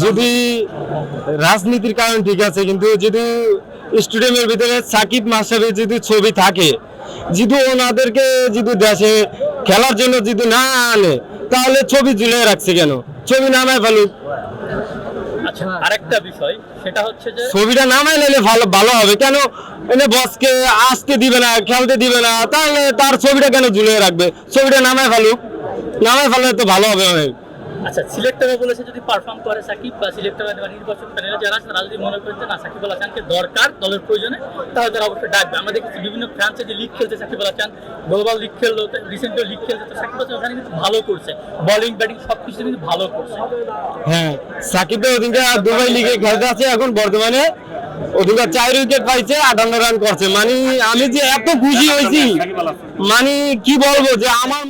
যদি রাজনীতির কারণ ঠিক আছে, কিন্তু যদি স্টেডিয়ামের ভিতরে সাকিব মাশরাফির যদি ছবি থাকে, যদি ওনাদেরকে যদি দেশে খেলার জন্য যদি না আনে, তাহলে ছবি ঝুলিয়ে রাখছে কেন? ছবি নামায় ফেলুক। আচ্ছা, আরেকটা বিষয় সেটা হচ্ছে যে ছবিটা নামাই নিলে ভালো ভালো হবে। কেন এনে বসকে আসতে দিবে না, খেলতে দিবে না, তাহলে তার ছবিটা কেন ঝুলিয়ে রাখবে? ছবিটা নামায় ফেলুক, নামায় ফেললে তো ভালো হবে অনেক। আচ্ছা, সিলেক্টররা বলেছে যদি পারফর্ম করে সাকিব বা সিলেক্টররা বা নির্বাচক প্যানেলে যারা আছে তারা যদি মনে করেন যে না সাকিব আল হাসানকে দরকার দলের প্রয়োজনে, তাহলে তারা অবশ্যই ডাকবে। আমরা দেখেছি বিভিন্ন ফ্রান্সে যে লিগ খেলছে সাকিব আল হাসান, গ্লোবাল লিগ খেললো, রিসেন্টলি লিগ খেলছে, তো সাকিব আল হাসান ওখানে কিন্তু ভালো করছে, বোলিং ব্যাটিং সবকিছু কিন্তু ভালো করছে। হ্যাঁ, সাকিব ওদিনকে দুবাই লিগে খেলতে আছে, এখন বর্তমানে ওদিনকে 4 উইকেট পাইছে, 58 রান করছে। মানে আমি যে এত খুশি হয়েছি, মানে কি বলবো, যে আমার